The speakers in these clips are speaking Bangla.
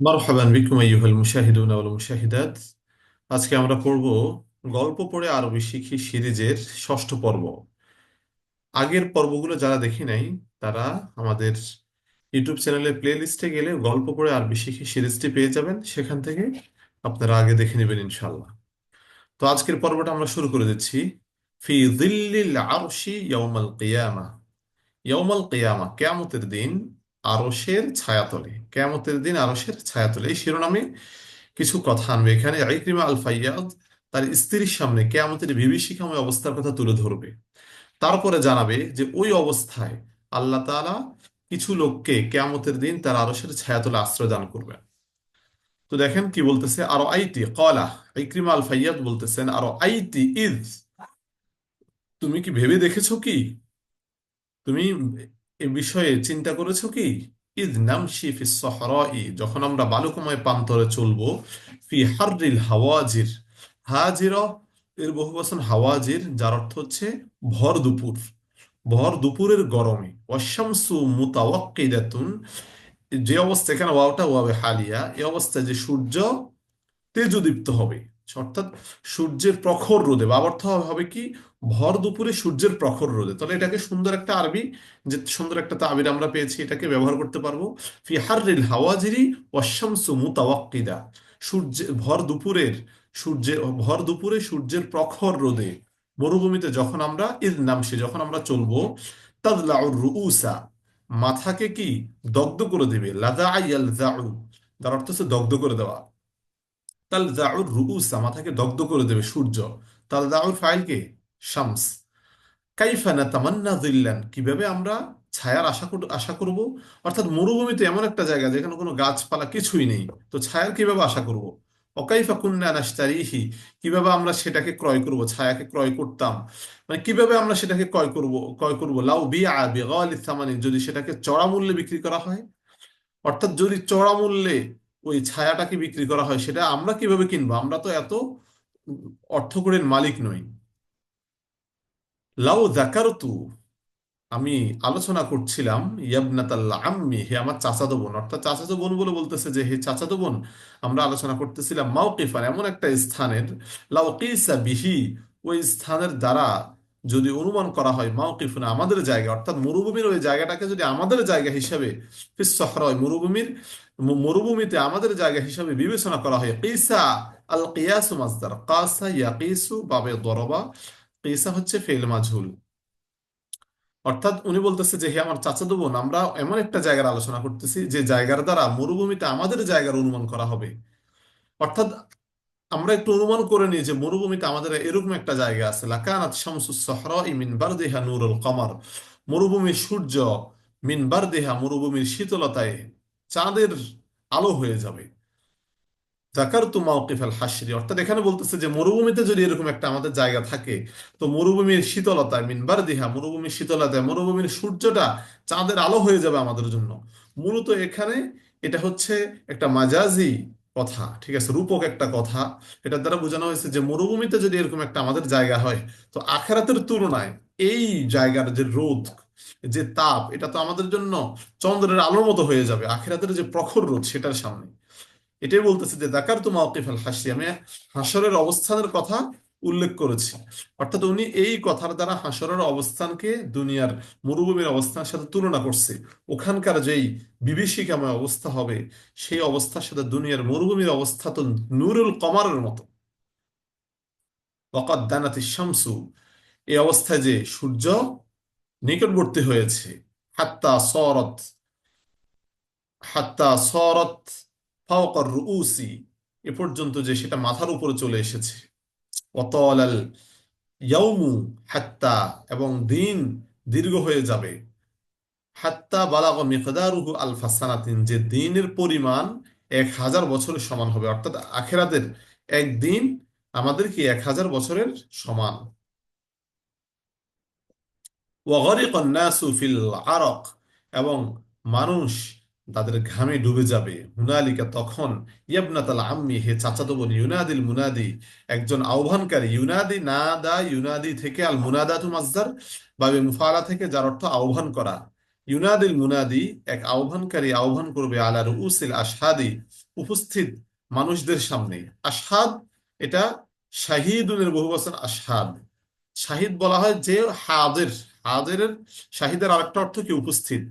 মারহাবান বিকুম আইয়ুহাল মুশাহিদুন ওয়াল মুশাহিদাত। আজকে আমরা পড়ব গল্প পড়ে আরবি শিখি সিরিজের ষষ্ঠ পর্ব। আগের পর্বগুলো যারা দেখি নাই তারা আমাদের ইউটিউব চ্যানেলের প্লে লিস্টে গেলে গল্প পড়ে আরবি শিখি সিরিজটি পেয়ে যাবেন, সেখান থেকে আপনারা আগে দেখে নেবেন ইনশাল্লাহ। তো আজকের পর্বটা আমরা শুরু করে দিচ্ছি। ফি যিল্লিল আরশি ইয়াউমাল কিয়ামা। ইয়াউমাল কিয়ামা কিয়ামতের দিন আরশের ছায়াতলে, কিয়ামতের দিন আরশের ছায়াতলে, এই শিরোনামে কিছু কথা আনবে। এখানে ইকরিমা আল ফাইয়াদ তার স্ত্রীর সামনে কিয়ামতের বিভীষিকাময় অবস্থার কথা তুলে ধরবে। তারপরে জানাবে যে ওই অবস্থায় আল্লাহ তাআলা কিছু লোককে কিয়ামতের দিন তার আরশের ছায়াতলে আশ্রয় দান করবেন। তো দেখেন কি বলতেছে, আরো আইতি কলা। ইকরিমা আল ফাইয়াদ বলতেছেন, আরো আইতি ইদ, তুমি কি ভেবে দেখেছো কি, তুমি এ বিষয়ে চিন্তা করেছো কি? ইদ নামশি ফি সহরাই, যখন আমরা বালুকাময় প্রান্তরে চলবো। ফি হাররিল হাওয়াজির, হাজির এর বহু বচন হাওয়াজির, যার অর্থ হচ্ছে ভর দুপুর, ভর দুপুরের গরমে। ওয়াশামসু মুতাওয়াক্কিদাতুন, যে অবস্থা, এখানে ওয়াওটা ওয়াবে হালিয়া, এই অবস্থায় যে সূর্য তেজোদীপ্ত হবে, অর্থাৎ সূর্যের প্রখর রোদে, বা অর্থ হবে কি ভর দুপুরে সূর্যের প্রখর রোদে। তাহলে এটাকে সুন্দর একটা আরবি, যে সুন্দর একটা তাবির আমরা পেয়েছি, এটাকে ব্যবহার করতে পারবো। ফি হাররিল হাওয়াজিরি ওয়াশামসু মুতাওয়াক্কিদা, সূর্যের ভর দুপুরের, সূর্যের ভর দুপুরে সূর্যের প্রখর রোদে মরুভূমিতে যখন আমরা ইদ নামছি, যখন আমরা চলবো। তাদলাউর রুউসা, মাথাকে কি দগ্ধ করে দেবে। লাদা ইয়ালজাউ, তার অর্থ হচ্ছে দগ্ধ করে দেওয়া। তাল দাউর রুউসা, মাথাকে দগ্ধ করে দেবে সূর্য। তাল দাউর ফাইল কে শামস। কাইফা নাতামান্না যিল্লান, কিভাবে আমরা ছায়ার আশা করব। অর্থাৎ মরুভূমিতে এমন একটা জায়গা যেখানে কোনো গাছপালা কিছুই নেই, তো ছায়ার কিভাবে আশা করব। অকাইফা কুন্না নাশতারিহি, কিভাবে আমরা সেটাকে ক্রয় করব, ছায়াকে ক্রয় করতাম, মানে কিভাবে আমরা সেটাকে ক্রয় করব লাউ বিআ বিগালি থামানি, যদি সেটাকে চড়া মূল্যে বিক্রি করা হয়। অর্থাৎ যদি চড়া মূল্যে ওই ছায়াটাকে বিক্রি করা হয়, সেটা আমরা কিভাবে কিনবো, আমরা তো এত অর্থকড়ির মালিক নই। লাউ যাকারতু, আমি আলোচনা করছিলাম, ইয়াবনাতাল আম্মি, হে আমার চাচাতো বোন, অর্থাৎ চাচাতো বোন বলে বলতেছে যে হে চাচাতো বোন, আমরা আলোচনা করতেছিলাম মাওকিফান, এমন একটা স্থানের, লাউ কিসা বিহি, ওই স্থানের দ্বারা যদি অনুমান করা হয়, মাওকিফুনা, আমাদের জায়গা, অর্থাৎ মরুভূমির ওই জায়গাটাকে যদি আমাদের জায়গা হিসাবে, ফিস সহরা, ওই মরুভূমিতে আমাদের জায়গা হিসাবে বিবেচনা করা হয়। কিসা আল কিয়াসু মাসদার, কাসা ইয়াকিসু বাবে দরবা, কিসা হচ্ছে ফেল মাজহুল। অর্থাৎ উনি বলতেছে যে হে আমার চাচাতো বোন, আমরা এমন একটা জায়গার আলোচনা করতেছি যে জায়গার দ্বারা মরুভূমিতে আমাদের জায়গার অনুমান করা হবে। অর্থাৎ আমরা একটু অনুমান করে নিই যে মরুভূমিতে আমাদের এরকম একটা জায়গা আছে। লাকানাত শামসুস সাহরাই মিন বারদিহা নূরুল কমার, মরুভূমির সূর্য, মিন বারদিহা, মরুভূমির শীতলতায় চাঁদের আলো হয়ে যাবে। জাকারতু মাওকিফ আল হাসরি, অর্থাৎ এখানে বলতেছে যে মরুভূমিতে যদি এরকম একটা আমাদের জায়গা থাকে, তো মরুভূমির শীতলতায়, মিনবার দিহা, মরুভূমির শীতলতায় মরুভূমির সূর্যটা চাঁদের আলো হয়ে যাবে আমাদের জন্য। মূলত এখানে এটা হচ্ছে একটা মাজাজি কথা, ঠিক আছে, রূপক একটা কথা। এটার দ্বারা বোঝানো হয়েছে যে মরুভূমিতে যদি এরকম একটা আমাদের জায়গা হয়, তো আখেরাতের তুলনায় এই জায়গার যে রোদ, যে তাপ, এটা তো আমাদের জন্য চন্দ্রের আলোর মতো হয়ে যাবে আখেরাতের যে প্রখর রোদ সেটার সামনে। এটাই বলতেছে যে যাকারতু মাওকিফ আল হাসি, আমি হাসরের অবস্থানের কথা উল্লেখ করেছি। অর্থাৎ উনি এই কথার দ্বারা হাসরের অবস্থানকে দুনিয়ার মরুভূমির অবস্থানের সাথে তুলনা করছে। ওখানকার যেই বিভীষিকাময় অবস্থা হবে, সেই অবস্থার সাথে দুনিয়ার মরুভূমির অবস্থা তো নূরুল কমারের মতো। ওয়াকাদ দানাতিশ শামসু, এই অবস্থায় যে সূর্য নিকটবর্তী হয়েছে। হাত্তা সরত, হাত্তা সরত ফাওকার রুউসি, এ পর্যন্ত যে সেটা মাথার উপরে চলে এসেছে। অতলাল ইয়াউমু হাত্তা, এবং দিন দীর্ঘ হয়ে যাবে। হাত্তা বালাগ মিকদারুহু আলফা সানাতিন, যে দিনের পরিমাণ 1000 বছরের সমান হবে। অর্থাৎ আখেরাতের একদিন আমাদের কি 1000 বছরের সমান। ওয়াগরিকান নাসু ফিল আরাক, এবং মানুষ তাদের ঘামে ডুবে যাবে। হুনালিকা, তখন, ইয়াবনাতাল আম্মি, হে চাচাতো বোন, ইউনাদিল মুনাদি, একজন আহ্বানকারী, ইউনাদি নাদা, ইউনাদি থেকে, আল মুনাদাতু মাসদার, বাবে মুফাআলা থেকে, যার অর্থ আহ্বান করা। ইউনাদিল মুনাদি, এক আহ্বানকারী আহ্বান করবে, আলা রুউসিল আশহাদি, উপস্থিত মানুষদের সামনে। আশহাদ এটা শাহিদুনের বহুবচন আশহাদ। শাহিদ বলা হয় যে হাদের, হাদেরের, শাহিদের আরেকটা অর্থ কি উপস্থিত।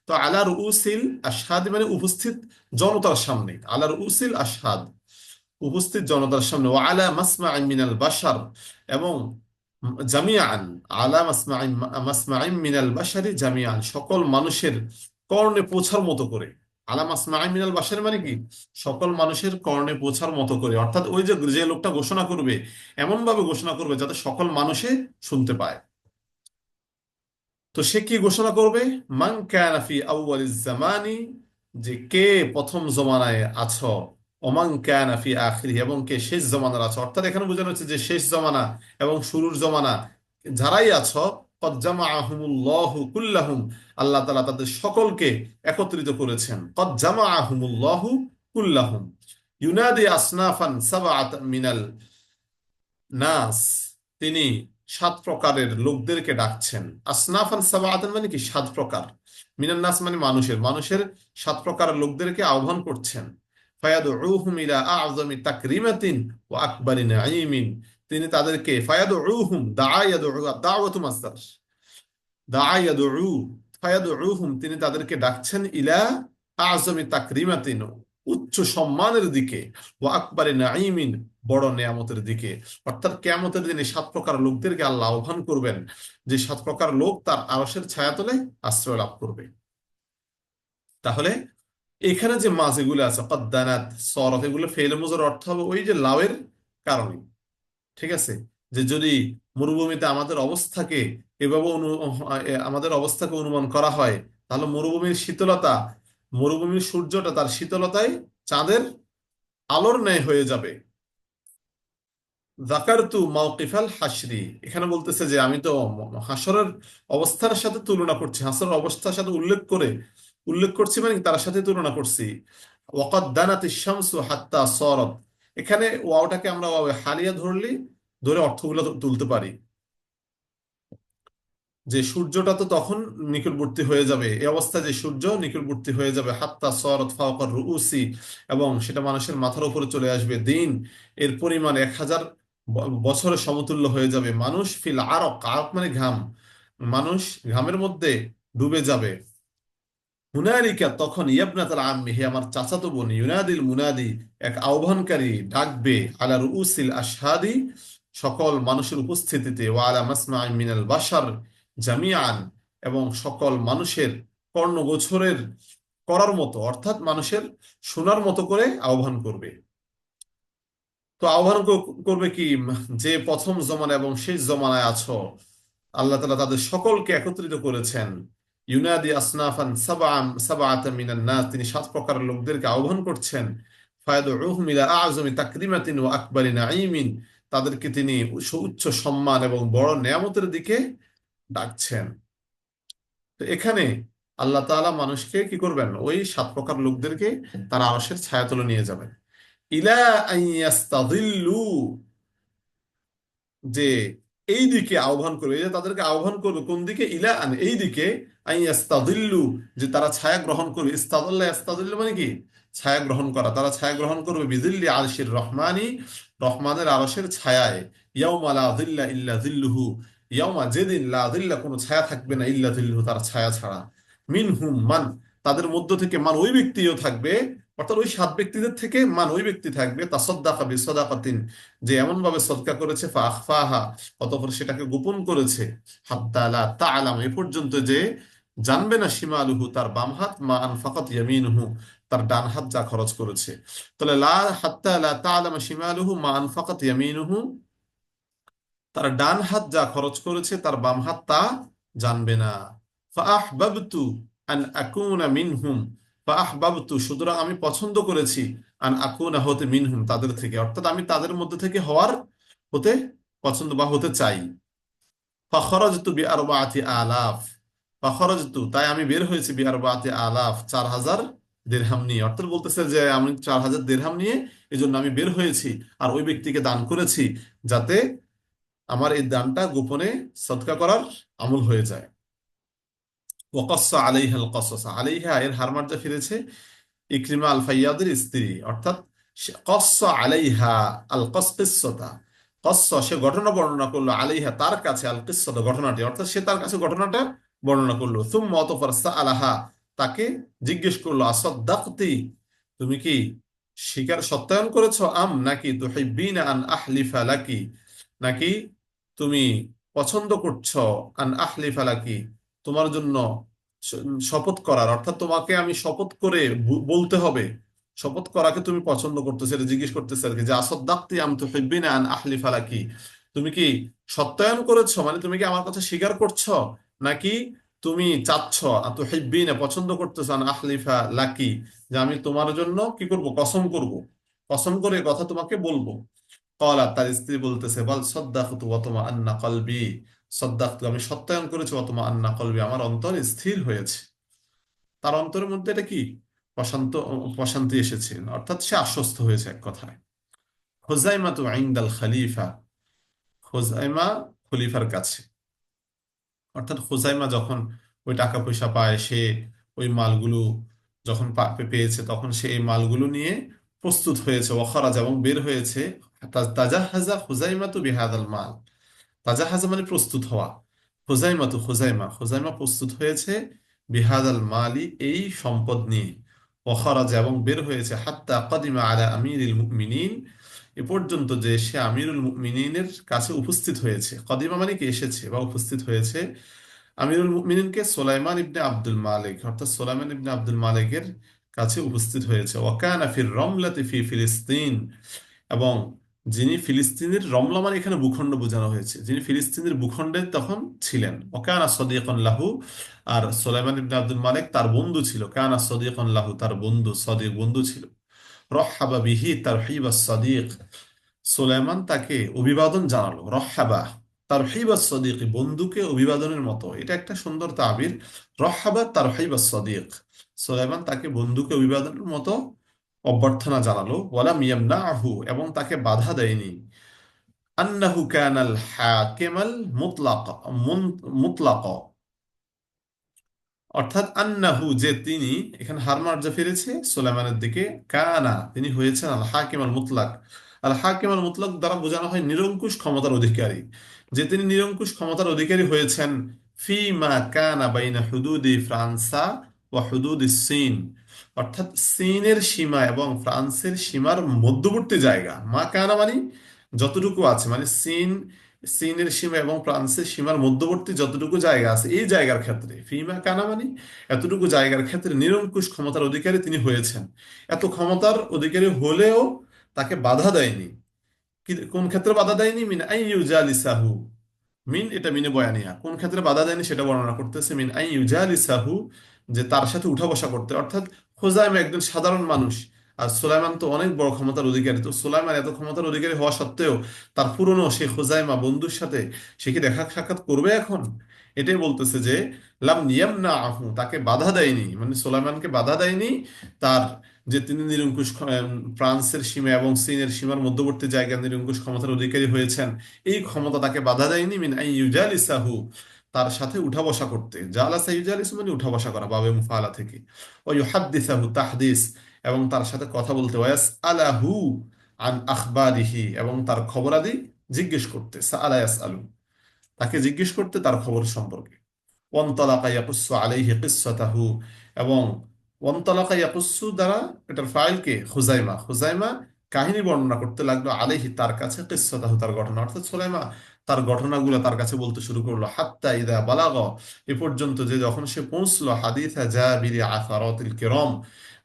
তো আলা রুউসিল আশহাদ মানে উপস্থিত জনতার সামনে, আলা রুউসিল আশহাদ উপস্থিত জনতার সামনে, ও আলা মাসমাইন মিনাল বাশার এবং জামিয়ান, আলা মাসমাইন, মাসমাইন মিনাল বাশারি জামিয়ান সকল মানুষের কর্ণে পৌঁছার মতো করে। আলা মাসমাইন মিনাল বাশার মানে কি সকল মানুষের কর্ণে পৌঁছার মতো করে, অর্থাৎ ওই যে যে লোকটা ঘোষণা করবে এমন ভাবে ঘোষণা করবে যাতে সকল মানুষে শুনতে পায়। তো সে কি ঘোষণা করবে? মান কানা ফি আউয়ালিজ জামানি, যে কে প্রথম জমানায় আছো, ওমান কানা ফি আখিরি, এবং কে শেষ জমানার আছো। অর্থাৎ এখানে বোঝানো হচ্ছে যে শেষ জমানা এবং শুরুর জমানা যারাই আছো, কদ জামাআহুমুল্লাহু কুল্লাহুম, আল্লাহ তাআলা তাদের সকলকে একত্রিত করেছেন। কদ জামাআহুমুল্লাহু কুল্লাহুম ইউনাদি আসনাফান সাবআত মিনাল নাস, তিনি সাত প্রকারের লোকদেরকে ডাকছেন। আসনাফান সাবাআতান মানে কি সাত প্রকার, মিনান নাস মানে মানুষের, মানুষের সাত প্রকারের লোকদেরকে আহ্বান করছেন। ফায়াদউহুম ইলা আ'যামি তাকরিমাতিন ওয়া আকবারি নাঈমিন, তিনি তাদেরকে ফায়াদউহুম দাআ ইয়াদউ, দাওয়াতু মাসদার, দাআ ইয়াদউ, ফায়াদউহুম তিনি তাদেরকে ডাকছেন ইলা আ'যামি তাকরিমাতিন উচ্চ সম্মানের দিকে, ও আকবারে নাঈমিন বড় নেয়ামতের দিকে। অর্থাৎ কিয়ামতের দিনে সাত প্রকার লোকদেরকে আল্লাহ আহ্বান করবেন, যে সাত প্রকার লোক তার আরশের ছায়াতলে আশ্রয় লাভ করবে। তাহলে এখানে যে মাছ এগুলো আছে কদ্দানাত সরফ, এগুলো ফেল মুজের অর্থ হবে ওই যে লাউয়ের কারণে। ঠিক আছে, যে যদি মরুভূমিতে আমাদের অবস্থাকে এভাবে আমাদের অবস্থাকে অনুমান করা হয়, তাহলে মরুভূমির শীতলতা, মরুভূমির সূর্যটা তার শীতলতায় চাঁদের আলোর ন্যায় হয়ে যাবে। যাকারতু মাওকিফাল হাসরি, এখানে বলতেছে যে আমি তো হাসরের অবস্থার সাথে তুলনা করছি, হাসরের অবস্থার সাথে উল্লেখ করছি মানে কি, তার সাথে তুলনা করছি। ওয়াকাদ দানাতিশ শামসু হাত্তা সরাত, এখানে ওয়াওটাকে আমরা ওয়াও হালিয়া ধরে অর্থগুলো তুলতে পারি, যে সূর্যটা তো তখন নিকটবর্তী হয়ে যাবে, এই অবস্থায় যে সূর্য নিকটবর্তী হয়ে যাবে, হাত্তা সরাত ফাওকার রুউসি, এবং সেটা মানুষের মাথার উপরে চলে আসবে, দিন এর পরিমাণ 1000 বছরের সমতুল্য হয়ে যাবে। মানুষ ফিল আরক, আরক মানে ঘাম, মানুষ ঘামের মধ্যে ডুবে যাবে। হুনালিকা তখন, ইয়াবনাতাল আম্মি হে আমার চাচাতো বোন, ইউনাদিল মুনাদি এক আহ্বানকারী ডাকবে, আলা রুউসিল আশহাদি সকল মানুষের উপস্থিতিতে, ওয়া আলা মাসমা'i মিনাল বাশার জামিআন এবং সকল মানুষের কর্ণগোচরের করার মতো, অর্থাৎ মানুষের শোনার মতো করে আহ্বান করবে। তো আহ্বান করবে কি, যে প্রথম জমানা এবং শেষ জমানায় আছো, আল্লাহ তাআলা তাদের সকলকে একত্রিত করেছেন। ইউনাদি আসনাফান সাবআতাম মিনান নাস, তিনি সাত প্রকারের লোকদেরকে আহ্বান করছেন। ফায়াদউহুম ইলা আ'যামি তাকরিমাতিন ওয়া আকবারি নাঈমিন, তাদেরকে তিনি উচ্চ সম্মান এবং বড় নেয়ামতের দিকে ডাকছেন। তো এখানে আল্লাহ তাআলা মানুষকে কি করবেন, ওই সাত প্রকার লোকদেরকে তার আরশের ছায়াতলে নিয়ে যাবেন। ইলা আন ইয়াস্তাযিল্লু, যে এই দিকে আহ্বান করবে, এই যে তাদেরকে আহ্বান করবে কোন দিকে, ইলা আন এই দিকে, আন ইয়াস্তাযিল্লু যে তারা ছায়া গ্রহণ করবে। ইস্তাযাল্লা ইয়াস্তাযিল্লু মানে কি ছায়া গ্রহণ করা, তারা ছায়া গ্রহণ করবে বিযিল্লি আরশির রহমানি, রহমানের আরশের ছায়ায়। ইয়াউমা লা যিল্লা ইল্লা যিল্লুহু, ইয়াউমা যেদিন, লা যিল্লা কোনো ছায়া থাকবে না, ইল্লা যিল্লুহু তার ছায়া ছাড়া, মিনহুম মান তাদের মধ্য থেকে, মান ওই ব্যক্তিও থাকবে, অর্থাৎ ওই সাত ব্যক্তিদের থেকে মান ওই ব্যক্তি থাকবে, তাসাদ্দাকা বিসাদাকাতিন যে এমন ভাবে সদকা করেছে, ফাখফাহা অতঃপর সেটাকে গোপন করেছে, হাত্তা লা তা'লাম এ পর্যন্ত যে জানবে না, শিমালুহু তার বাম হাত, মা আনফাকাত ইয়ামিনুহু তার ডান হাত যা খরচ করেছে। তাহলে লা হাত্তা লা তা'লাম শিমালুহু মা আনফাকাত ইয়ামিনুহু, তার ডান হাত যা খরচ করেছে তার বাম হাত তা জানবে না। ফাআহবাবতু আন আকুনা মিনহুম, ফাআহবাবতু সুতরাং আমি পছন্দ করেছি, আন আকুনা হতে, মিনহুম তাদের থেকে, অর্থাৎ আমি তাদের মধ্যে থেকে হতে পছন্দ বা হতে চাই। ফাখরাজতু বিআরবাআতি আলাফ, ফাখরাজতু তাই আমি বের হয়েছি, বিআরবাআতি আলাফ 4000 দিরহাম নিয়ে, অর্থাৎ বলতেছে যে আমি 4000 দিরহাম নিয়ে এই জন্য আমি বের হয়েছি, আর ওই ব্যক্তিকে দান করেছি যাতে আমার এই দানটা গোপনে সদকা করার আমল হয়ে যায়। ওয়াকাসসা আলাইহাল কসস, আলাইহা এর হারমার্জা ফিরেছে ইকরিমা আল ফাইয়াদের স্ত্রী, অর্থাৎ কস্স আলাইহা আল কিসসতা, কস্স সে ঘটনা বর্ণনা করলো, আলাইহা তার কাছে, আল কিসসতা ঘটনাটি, অর্থাৎ সে তার কাছে ঘটনাটা বর্ণনা করলো। সুম্মা অতঃপর সাআলাহা তাকে জিজ্ঞেস করলো, আসাদ্দাকতি তুমি কি স্বীকার সত্যায়ন করেছো, আম নাকি তুহিব্বিনা আন আহলিফা লাকি, নাকি তুমি পছন্দ করছো, আন আহলিফা লাকি তোমার জন্য শ- শপথ করার, অর্থাৎ তোমাকে আমি শপথ করে বলতে হবে, শপথ করাকে তুমি পছন্দ করতেছো, এটা জিজ্ঞেস করতেছে আর কি, যে আসাদ্দাকতি আম তুহিব্বিনা আন আহলিফা লাকি, তুমি কি সত্যায়ন করেছো, মানে তুমি কি আমার কথা স্বীকার করছো, নাকি তুমি চাচ্ছ, তুহিব্বিনা পছন্দ করতেছো, আন আহলিফা লাকি যে আমি তোমার জন্য কি করব, কসম করব, কসম করে এ কথা তোমাকে বলবো। কলা তার স্ত্রী বলতেছে, বল সদ্দাকতু ওয়া তুমাআন্না কলবি, সদ্দাকতু আমি সত্যায়ন করেছি, ওয়া তুমাআন্না কলবি আমার অন্তর স্থির হয়েছে। তার অন্তরের মধ্যে এটা কি, প্রশান্ত, প্রশান্তি এসেছে, অর্থাৎ সে আশ্বস্ত হয়েছে এক কথায়। খুজাইমা তু ইনদাল খলিফা, খুজাইমা খলিফার কাছে, অর্থাৎ খুজাইমা যখন ওই টাকা পয়সা পায়, সে ওই মালগুলো যখন পেয়েছে, তখন সে এই মালগুলো নিয়ে প্রস্তুত হয়েছে, ওয়াখারাজ এবং বের হয়েছে, তাজাহাজা খুজাইমাতু বিহাদাল মাল, তাজাহাজা মানে প্রস্তুত হওয়া, খুজাইমাতু খুজাইমা, খুজাইমা প্রস্তুত হয়েছে, বিহাদাল মালি এই সম্পদ নিয়ে, ওয়াখারাজ এবং বের হয়েছে, হাত্তা কাদিমা আলা আমিরিল মুমিনিন এ পর্যন্ত যে সে আমিরুল মুমিনিনের কাছে উপস্থিত হয়েছে, কদিমা মানে কি এসেছে বা উপস্থিত হয়েছে, আমিরুল মুমিনিনকে সুলাইমান ইবনে আব্দুল মালিক, অর্থাৎ সুলাইমান ইবনে আব্দুল মালিকের কাছে উপস্থিত হয়েছে। ওয়াকানা ফির রমলাতি ফি ফিলিস্তিন, এবং যিনি ফিলিস্তিনের, রমলা মানে এখানে ভূখণ্ড বোঝানো হয়েছে, যিনি ফিলিস্তিনের ভূখণ্ডে তখন ছিলেন, ওকানা সদিকন লাহু, আর সুলাইমান ইবনে আব্দুল মালিক তার বন্ধু ছিল, কানা সদিকন লাহু তার বন্ধু, সদিক বন্ধু ছিল। রহাবা বিহি তারহিবা সদিক, সুলাইমান তাকে অভিবাদন জানালো, রহাবা তারহিবা সদিক বন্ধুকে অভিবাদনের মতো, এটা একটা সুন্দর তাবির, রহাবা তারহিবা সদিক, সুলাইমান তাকে বন্ধুকে অভিবাদনের মতো অভ্যর্থনা জানালো, ওয়ালাম ইয়ামনাহু এবং তাকে বাধা দেয়নি, আন্নাহু কানাল হাকিমাল মুতলাক, মুতলাক, অর্থাৎ আন্নাহু যে তিনি, এখানে হারমার্জা ফিরেছে সুলাইমানের দিকে, কানা তিনি হয়েছেন, আল হাকিম আল মুতলাক, আল হাকিম আল মুতলাক দ্বারা বোঝানো হয় নিরঙ্কুশ ক্ষমতার অধিকারী, যে তিনি নিরঙ্কুশ ক্ষমতার অধিকারী হয়েছেন, ফি মা কানা বাইনা হুদুদি ফ্রান্সা ওয়া হুদুদি চীন, অর্থাৎ চীনের সীমা এবং ফ্রান্সের সীমার মধ্যবর্তী জায়গা, মা কানা মানে যতটুকু আছে, মানে চীনের সীমা এবং ফ্রান্সের সীমার মধ্যবর্তী যতটুকু জায়গা আছে, এই জায়গার ক্ষেত্রে ফিমা কানামানি এতটুকু জায়গার ক্ষেত্রে নিরঙ্কুশ ক্ষমতার অধিকারী তিনি হয়েছেন। এত ক্ষমতার অধিকারী হলেও তাকে বাধা দেয়নি। কোন ক্ষেত্রে বাধা দেয়নি, মিন আই ইউজালিসাহু, মিন এটা মিনে বয়ানিয়া, কোন ক্ষেত্রে বাধা দেয়নি সেটা বর্ণনা করতেছে, মিন আই ইউজালিসাহু যে তার সাথে উঠা বসা করতে, অর্থাৎ খোজাইমা একজন সাধারণ মানুষ, আর সুলাইমান তো অনেক বড় ক্ষমতার অধিকারী, তো সুলাইমান এত ক্ষমতার অধিকারী হওয়া সত্ত্বেও তার পুরনো সে খোজাইমা বন্ধুর সাথে সে কি দেখা সাক্ষাৎ করবে এখন, এটাই বলতেছে যে লাম ইয়ামনা আহু তাকে বাধা দেয়নি, মানে সুলাইমানকে বাধা দেয়নি, তার যে তিনি নিরঙ্কুশ ফ্রান্সের সীমা এবং চীনের সীমার মধ্যবর্তী জায়গায় নিরঙ্কুশ ক্ষমতার অধিকারী হয়েছেন, এই ক্ষমতা তাকে বাধা দেয়নি, মিন আই ইউজালিসাহু তার সাথে উঠা বসা করতে, জালাসা ইউজালিসু মানে উঠা বসা করা, বাবে মুফাআলা থেকে, ও ইউহাদ্দিসাহু তাহদিস এবং তার সাথে কথা বলতে, ওয়াস আলাহু আন আখবারিহি এবং তার খবরাদি জিজ্ঞেস করতে, সাআলা ইয়াসআলু তাকে জিজ্ঞেস করতে তার খবর সম্পর্কে। ওয়ান্তালাকা ইয়াকুসসু আলাইহি কিসসাতাহু এবং ওয়ান্তালাকা ইয়াকুসসু দ্বারা এটার ফাইলকে খুজাইমা, খুজাইমা কাহিনী বর্ণনা করতে লাগলো, আলাইহি তার কাছে, কিসসাতাহু তার ঘটনা, অর্থাৎ সুলাইমা তার ঘটনাগুলো তার কাছে বলতে শুরু করলো, হাত্তা ইদা বালাগ এ পর্যন্ত যে যখন সে পৌঁছলো, হাদিসা জাবিরি আসারাতিল কিরাম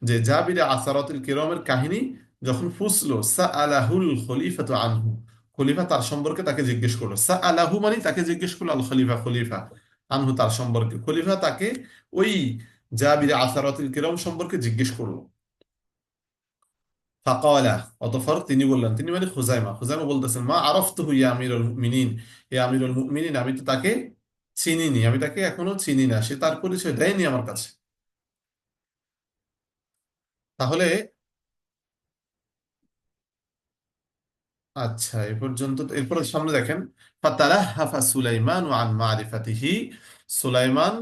যে জাবিরি আসারাতিল কিরামের কাহিনী যখন ফুসলো, সাআলাহুল খলিফাতু আনহু খলিফা তার সম্পর্কে তাকে জিজ্ঞেস করলো, সাআলাহু মানে তাকে জিজ্ঞেস করলো, আল খলিফা খলিফা, আনহু তার সম্পর্কে, খলিফা তাকে ওই জাবির আসারাতুল কিরাম সম্পর্কে জিজ্ঞেস করলো। ফাকালা অতঃপর তিনি বললেন, তিনি মানে খুজাইমা, খুজাইমা বলতেছেন, মা আরাফতুহু ইয়া আমিরুল মুমিনিন, ইয়া আমিরুল মুমিনিন আমি তো তাকে চিনিনি, আমি তাকে এখনো চিনি না, সে তার পরিচয় দেয়নি আমার কাছে। তাহলে আচ্ছা এ পর্যন্ত, এরপর সামনে দেখেন, ফাতালাহাফা সুলাইমান আন মারিফাতিহি, সুলাইমান,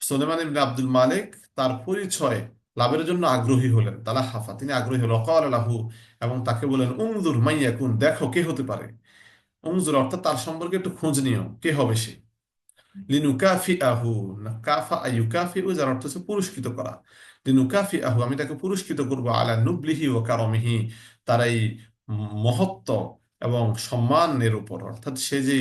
সুলাইমান ইবনে আব্দুল মালিক তার পরিচয় লাভের জন্য আগ্রহী হলেন, তালা হাফা, তিনি আগ্রহী হলেন, অকাল লাহু, এবং তাকে বলেন উংজুর মাইয়াকুন, দেখো কে হতে পারে। উংজুর অর্থাৎ তার সম্পর্কে একটু খোঁজ নিও, কে হবে সে। লিনুকাফি আহু, কাফা ইউকাফি ও, যার অর্থ হচ্ছে পুরস্কৃত করা। লিনুকাফি আহু, আমি তাকে পুরস্কৃত করবো, আলা নুবলিহি ও কারমিহি, তার এই মহত্ব এবং সম্মানের উপর, অর্থাৎ সে যে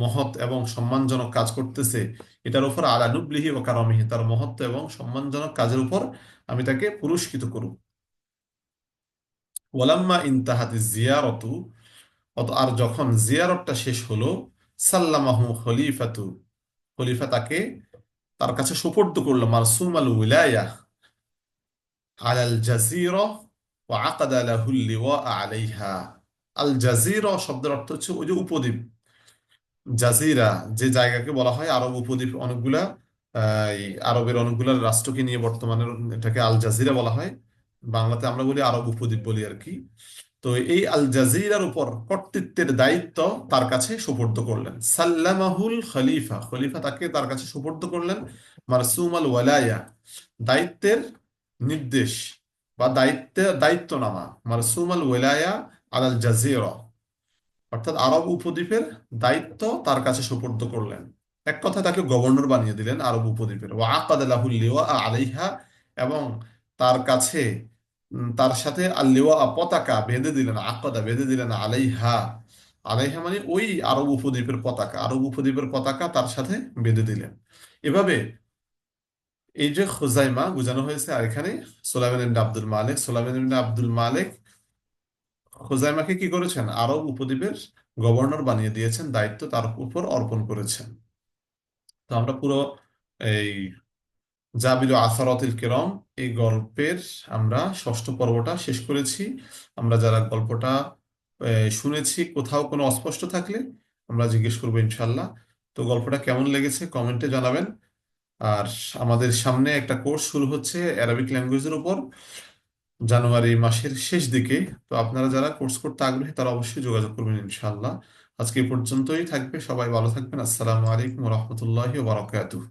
মহৎ এবং সম্মানজনক কাজ করতেছে এটার উপর, আলা নুবলিহি ও কারমিহি, তার মহত্ব এবং সম্মানজনক কাজের উপর আমি তাকে পুরস্কৃত করব। ওয়ালাম্মা ইনতাহাতি জিয়ারতু, আর যখন জিয়ারতটা শেষ হলো, সাল্লামাহু খলিফাতু, খলিফা তাকে তার কাছে সোপর্দ করলো, মারসুম আল উলায়া আলাল জাজিরা ওয়া আকাদা লাহুল লিওয়া আলাইহা। আল জাজিরা শব্দের অর্থ হচ্ছে ওই যে উপদ্বীপ, জাজিরা যে জায়গাকে বলা হয় আরব উপদ্বীপ অনেকগুলা, এই আরবের অনেকগুলা রাষ্ট্রকে নিয়ে বর্তমানে এটাকে আল জাজিরা বলা হয়। বাংলাতে আমরা বলি আরব উপদ্বীপ বলি আর কি। তো এই আল জাজিরার উপর কর্তৃত্বের দায়িত্ব তার কাছে সুপর্দ করলেন। সাল্লামাহুল খলিফা, খলিফা তাকে তার কাছে সুপর্দ করলেন। মারসুম আল ওয়ালায়া, দায়িত্বের নির্দেশ বা দায়িত্বনামা, মারসুম আল ওয়ালায়া আলাল জাজিরা, অর্থাৎ আরব উপদ্বীপের দায়িত্ব তার কাছে সুপর্দ করলেন। এক কথায় তাকে গভর্নর বানিয়ে দিলেন আরব উপদ্বীপের। ওয়া আকাদা লাহুল লিওয়া আলাইহা, এবং তার কাছে তার সাথে আল লিওয়া পতাকা বেঁধে দিলেন, আকাদা বেঁধে দিলেন, আলাইহা, আলাইহা মানে ওই আরব উপদ্বীপের পতাকা, আরব উপদ্বীপের পতাকা তার সাথে বেঁধে দিলেন। এভাবে এই যে খুজাইমা বোঝানো হয়েছে, আর এখানে সুলাইমান ইবনে আব্দুল মালিক, সুলাইমান ইবনে আব্দুল মালিক খোজাইমাকে কি করেছেন, আরব উপদ্বীপের গভর্নর বানিয়ে দিয়েছেন, দায়িত্ব তার উপর অর্পণ করেছেন। তো আমরা পুরো এই জাবিলু আসারাতিল কিরাম এই গল্পের আমরা ষষ্ঠ পর্বটা শেষ করেছি। আমরা যারা গল্পটা শুনেছি, কোথাও কোনো অস্পষ্ট থাকলে আমরা জিজ্ঞেস করবো ইনশাল্লাহ। তো গল্পটা কেমন লেগেছে কমেন্টে জানাবেন। আর আমাদের সামনে একটা কোর্স শুরু হচ্ছে অ্যারাবিক ল্যাঙ্গুয়েজের উপর, জানুয়ারি মাসের শেষ দিকে। তো আপনারা যারা কোর্স করতে আগ্রহী তারা অবশ্যই যোগাযোগ করবেন ইনশাআল্লাহ। আজকে এই পর্যন্তই থাকবে, সবাই ভালো থাকবেন। আসসালামু আলাইকুম ওয়া রাহমাতুল্লাহি ওয়া বারাকাতুহু।